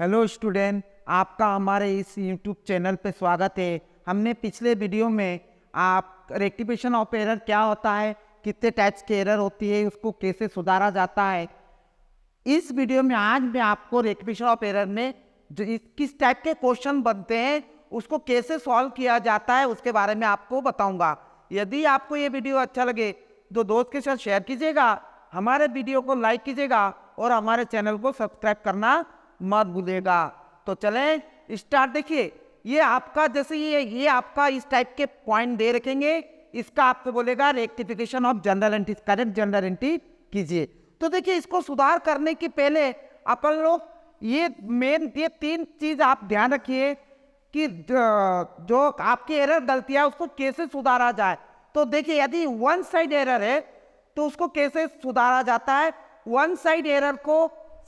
Hello student, आपका हमारे इस यूट्यूब चैनल पे स्वागत है। हमने पिछले वीडियो में आप रेक्टिफिकेशन ऑफ एरर क्या होता है, कितने टाइप्स के एरर होती है, उसको कैसे सुधारा जाता है। इस वीडियो में आज मैं आपको रेक्टिफिकेशन ऑफ एरर में जो किस टाइप के क्वेश्चन बनते हैं, उसको कैसे सॉल्व किया जाता है, उसके बारे में आपको बताऊंगा। यदि आपको ये वीडियो अच्छा लगे तो दोस्त के साथ शेयर कीजिएगा, हमारे वीडियो को लाइक कीजिएगा और हमारे चैनल को सब्सक्राइब करना मत भूलिएगा। तो चलें स्टार्ट। देखिए, ये आपका जैसे ये आपका इस टाइप के पॉइंट दे रखेंगे, इसका आपको बोलेगा rectification of general entry, correct general entry कीजिए। तो देखिए, इसको सुधार करने के पहले अपन लोग ये तीन चीज आप ध्यान रखिए कि जो आपकी एरर गलतियां उसको कैसे सुधारा जाए। तो देखिए, यदि वन साइड एरर है तो उसको कैसे सुधारा जाता है। वन साइड एरर को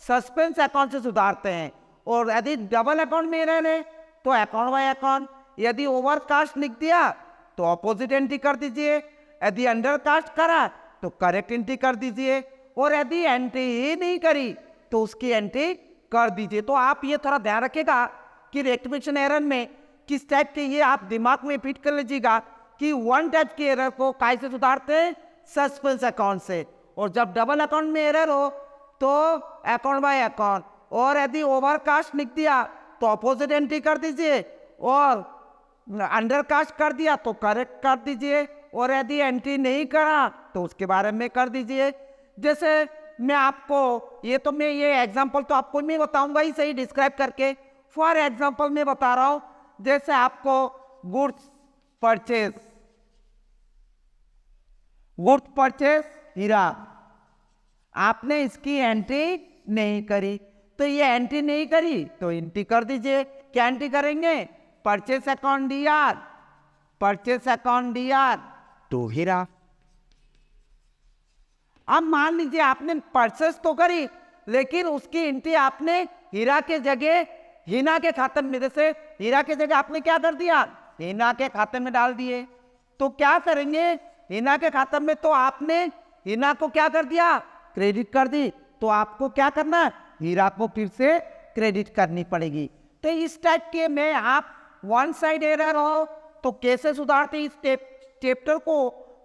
सस्पेंस अकाउंट से सुधारते हैं, और यदि डबल अकाउंट में एरर है तो अकाउंट बाय अकाउंट। यदि ओवरकास्ट लिख दिया तो अपोजिट एंट्री कर दीजिए, यदि अंडरकास्ट करा तो करेक्ट एंट्री कर दीजिए, और यदि एंट्री ही नहीं करी तो उसकी एंट्री कर दीजिए। तो आप ये थोड़ा ध्यान रखिएगा कि रेक्टिफिकेशन एरर में किस टाइप के, ये आप दिमाग में फिट कर लीजिएगा कि वन टाइप के एरर को कैसे सुधारते हैं, सस्पेंस अकाउंट से। और जब डबल अकाउंट में एरर हो तो अकाउंट बाय अकाउंट, और यदि ओवरकास्ट लिख दिया तो अपोजिट एंट्री कर दीजिए, और अंडरकास्ट कर दिया तो करेक्ट कर दीजिए, और यदि एंट्री नहीं करा तो उसके बारे में कर दीजिए। जैसे मैं आपको ये एग्जांपल तो आपको मैं बताऊंगा ही सही डिस्क्राइब करके। फॉर एग्जांपल मैं बता रहा हूं, जैसे आपको गुड्स परचेस हीरा, आपने इसकी एंट्री नहीं करी, तो ये एंट्री नहीं करी तो एंट्री कर दीजिए। क्या एंट्री करेंगे? परचेस अकाउंट डीआर टू हीरा। अब मान लीजिए आपने परचेस तो करी, लेकिन उसकी एंट्री आपने हीरा के जगह हिना के खाते में, जैसे हीरा के जगह आपने क्या कर दिया, हिना के खाते में डाल दिए। तो क्या करेंगे, हिना के खाते में तो आपने हिना को क्या कर दिया, क्रेडिट कर दी, तो आपको क्या करना, हीरा को फिर से क्रेडिट करनी पड़ेगी। तो इस टाइप के में आप वन साइड एरर हो तो कैसे सुधारते, इस चैप्टर को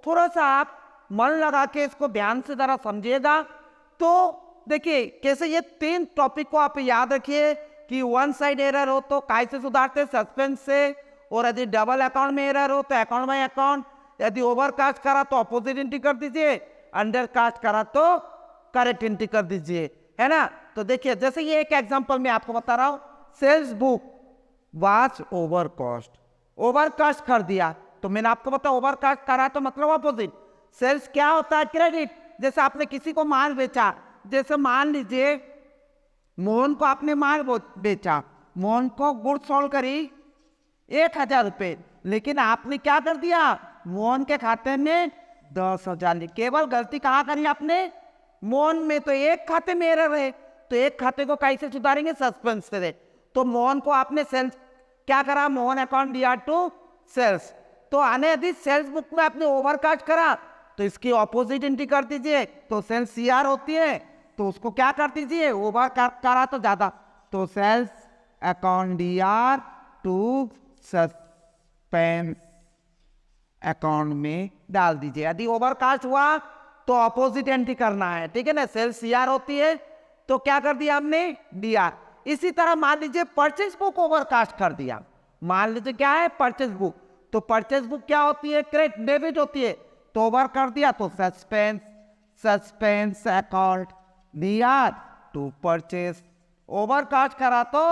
थोड़ा सा आप मन लगा के इसको ध्यान से जरा समझिएगा। तो देखिए, कैसे ये तीन टॉपिक को आप याद रखिए कि वन साइड एरर हो तो कैसे सुधारते, सस्पेंस से, और यदि डबल अकाउंट में एरर हो तो अकाउंट बाय अकाउंट, यदि ओवरकास्ट करा तो अपोजिट एंट्री कर दीजिए, अंडरकास्ट करा तो करेक्ट एंट्री कर दीजिए, है ना। तो देखिए, जैसे ये एक एग्जांपल मैं आपको बता रहा हूं, सेल्स बुक वाज ओवरकास्ट कर दिया, तो मैंने आपको बताया ओवरकास्ट करा तो मतलब अपोजिट। सेल्स क्या होता है, क्रेडिट। जैसे आपने किसी को माल बेचा, जैसे मान लीजिए मोहन को आपने माल बेचा, मोहन को गुड्स सोल्ड करी 1000 रुपये, लेकिन आपने क्या कर दिया, मोहन के खाते में 10,000। केवल गलती कहाँ करी आपने, मोहन में। तो एक खाते में एरर है, तो एक खाते को कैसे सुधारेंगे, सस्पेंस से। तो मोहन को आपने सेल्स क्या करा, Mohan account DR to sales. तो आने यदि सेल्स बुक में आपने ओवरकास्ट करा तो इसकी ऑपोजिट एंट्री कर दीजिए। तो सेल्स सीआर होती है तो उसको क्या कर दीजिए, ओवरकास्ट करा तो ज्यादा, तो sales account DR to suspense account में डाल दीजिए। यदि ओवरकास्ट हुआ तो अपोजिट एंट्री करना है, ठीक है ना। सेल्स सीआर होती है तो क्या कर दिया हमने, डीआर। इसी तरह मान लीजिए परचेज बुक ओवरकास्ट कर दिया, मान लीजिए क्या है, परचेज बुक। तो परचेज बुक क्या होती है, क्रेडिट डेबिट होती है, तो ओवर कर दिया तो suspense account DR to purchase. Overcast करा तो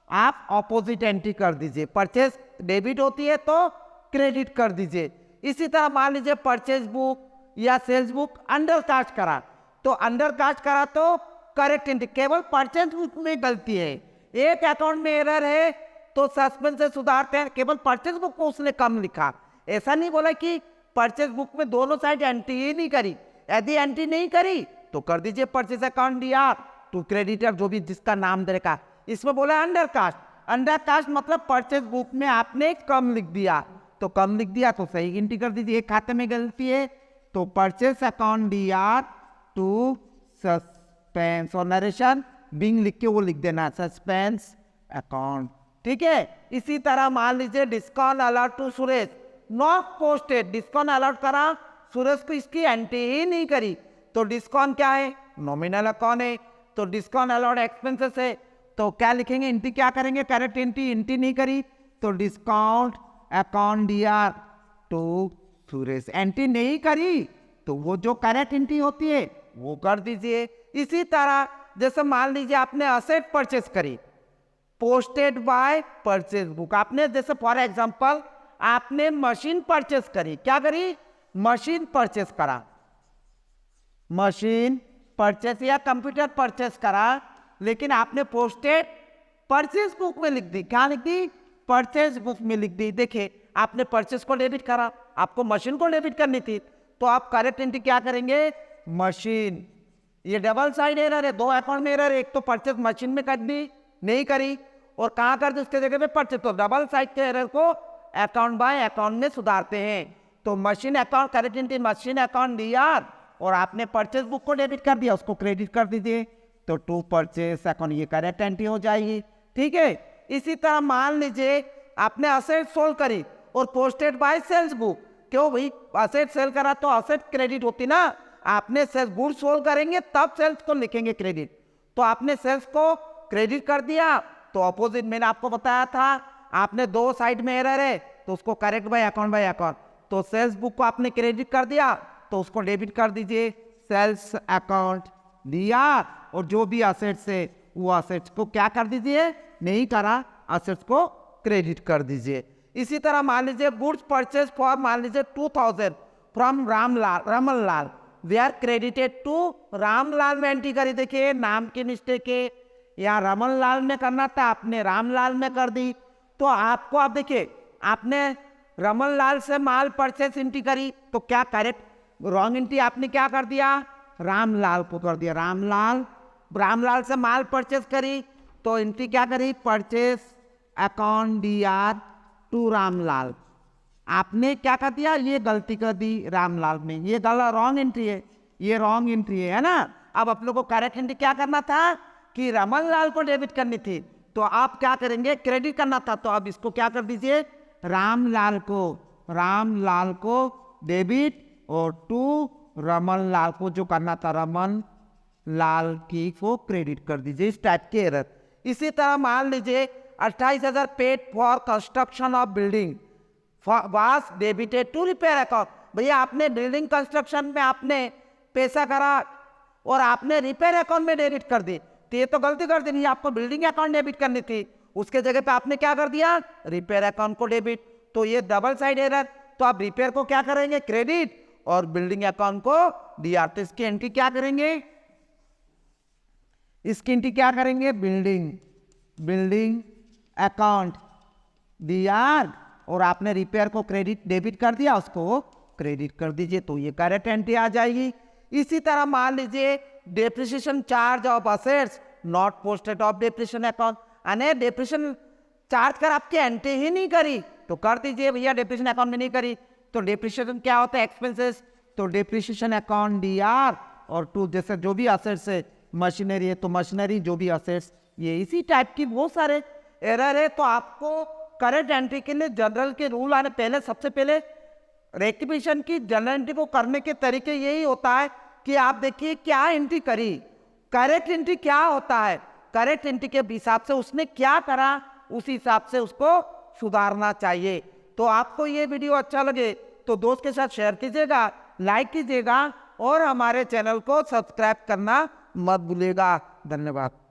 आप अपोजिट एंट्री कर दीजिए, परचेज डेबिट होती है तो क्रेडिट कर दीजिए। इसी तरह मान लीजिए परचेज बुक या सेल्स बुक अंडरकास्ट करा, तो अंडरकास्ट करा तो करेक्ट एंट्री। केवल परचेज बुक में गलती है, एक अकाउंट में एरर है तो सस्पेंस से सुधारते हैं, केवल परचेज बुक को उसने कम लिखा। ऐसा नहीं बोला कि परचेज बुक में दोनों साइड एंट्री ही नहीं करी, यदि एंट्री नहीं करी तो कर दीजिए purchase account DR to creditor, जो भी जिसका नाम दे रखा। इसमें बोला अंडरकास्ट मतलब परचेज बुक में आपने कम लिख दिया, तो कम लिख दिया तो सही एंट्री कर दीजिए। एक खाते में गलती है तो purchase account DR to suspense, और नरेशन बिंग लिख के वो लिख देना सस्पेंस अकाउंट, ठीक है। इसी तरह मान लीजिए discount allowed to Suresh, not posted, discount allowed करा, सुरेश को इसकी एंट्री ही नहीं करी, तो डिस्काउंट क्या है, नॉमिनल अकाउंट है, तो डिस्काउंट अलर्ट एक्सपेंसेस है, तो क्या लिखेंगे, एंट्री क्या करेंगे, करेक्ट एंट्री नहीं करी, तो discount account DR to Suresh, entry नहीं करी तो वो जो करेक्ट एंट्री होती है वो कर दीजिए। इसी तरह जैसे मान लीजिए आपने असेट परचेस करी, पोस्टेड बाय परचेज बुक, आपने जैसे फॉर एग्जांपल आपने मशीन परचेस करी, क्या करी, मशीन परचेस करा, मशीन परचेस या कंप्यूटर परचेस करा, लेकिन आपने पोस्टेड परचेस बुक में लिख दी, क्या लिख दी, परचेस बुक में लिख दी। देखिए आपने परचेस को डेबिट करा, आपको मशीन को डेबिट करनी थी, तो आप करेक्ट एंट्री क्या करेंगे, मशीन, ये डबल साइड एरर है, दो अकाउंट में एरर है, एक तो परचेस मशीन में कर दी नहीं करी और कहाँ कर दी उसके जगह पे परचेस, तो डबल साइड के एरर को अकाउंट बाय अकाउंट में सुधारते हैं। तो machine account correct entry machine account दिया और आपने परचेस बुक को डेबिट कर दिया, उसको क्रेडिट कर दीजिए, तो टू परचेस अकाउंट, ये करेक्ट एंट्री हो जाएगी, ठीक है। इसी तरह मान लीजिए आपने असेट सोल्ड करी और पोस्टेड बाय सेल्स बुक, क्यों भाई, असेट सेल करा तो असेट क्रेडिट होती ना, आपने सेल्स गुड सोल्ड करेंगे तब सेल्स को लिखेंगे क्रेडिट, तो आपने सेल्स को क्रेडिट कर दिया, तो अपोजिट मैंने आपको बताया था, आपने दो साइड में एरर है तो उसको करेक्ट बाय अकाउंट, तो सेल्स बुक को आपने क्रेडिट कर दिया तो उसको डेबिट कर दीजिए, सेल्स अकाउंट दिया, और जो भी असेट्स है वो असेट्स को क्या कर दीजिए, नहीं करा, असेट्स को क्रेडिट कर दीजिए। इसी तरह मान लीजिए गुड्स परचेज फॉर मान लीजिए 2000 from Raman Lal, were credited to Ramlal में एंट्री करी, देखिए नाम की मिस्टेक है, यहाँ रमन लाल में करना था आपने रामलाल में कर दी, तो आपको आप देखिए आपने रमन लाल से माल परचेस एंट्री करी तो क्या करेक्ट, रॉन्ग एंट्री आपने क्या कर दिया, रामलाल को कर दिया, रामलाल से माल परचेस करी तो एंट्री क्या करी, purchase account DR to Ramlal, आपने क्या कर दिया, ये गलती कर दी रामलाल में, ये गलत रॉन्ग एंट्री है, ये रॉन्ग एंट्री है ना। अब आप लोगों को करेक्ट एंट्री क्या करना था कि रमन लाल को डेबिट करनी थी, तो आप क्या करेंगे, क्रेडिट करना था, तो अब इसको क्या कर दीजिए, रामलाल को डेबिट और टू रमन लाल को जो करना था रमन लाल की को क्रेडिट कर दीजिए, इस टाइप के एरर। इसी तरह मान लीजिए 28,000 paid for construction of building was debited to repair account, भैया आपने बिल्डिंग कंस्ट्रक्शन में आपने पैसा करा और आपने रिपेयर अकाउंट में डेबिट कर दी, तो ये तो गलती कर दी, आपको बिल्डिंग अकाउंट डेबिट करनी थी, उसके जगह पे आपने क्या कर दिया, रिपेयर अकाउंट को डेबिट, तो ये डबल साइड एरर, तो आप रिपेयर को क्या करेंगे, क्रेडिट, और बिल्डिंग अकाउंट को डीआर, तो इसकी एंट्री क्या करेंगे, इसकी एंट्री क्या करेंगे, बिल्डिंग अकाउंट डीआर, और आपने रिपेयर को क्रेडिट डेबिट कर दिया, उसको क्रेडिट कर दीजिए, तो ये करेक्ट एंट्री आ जाएगी। इसी तरह मान लीजिए depreciation charge of assets not posted of depreciation account, यानी डेप्रिसिएशन चार्ज कर आपकी एंट्री ही नहीं करी, तो कर दीजिए भैया, डेप्रिसिएशन अकाउंट में नहीं करी, तो डेप्रिसिएशन क्या होता है, एक्सपेंसेस, तो डेप्रिसिएशन अकाउंट डीआर, और टू जैसे जो भी असेट्स है, मशीनरी है तो मशीनरी, जो भी असेट्स, ये इसी टाइप की बहुत सारे एरर है। तो आपको करेक्ट एंट्री के लिए जनरल के रूल आने पहले, सबसे पहले रेक्टिफिकेशन की जनरल एंट्री को करने के तरीके यही होता है कि आप देखिए क्या एंट्री करी, करेक्ट एंट्री क्या होता है, करेक्ट एंट्री के हिसाब से उसने क्या करा उसी हिसाब से उसको सुधारना चाहिए। तो आपको ये वीडियो अच्छा लगे तो दोस्त के साथ शेयर कीजिएगा, लाइक कीजिएगा और हमारे चैनल को सब्सक्राइब करना मत भूलिएगा। धन्यवाद।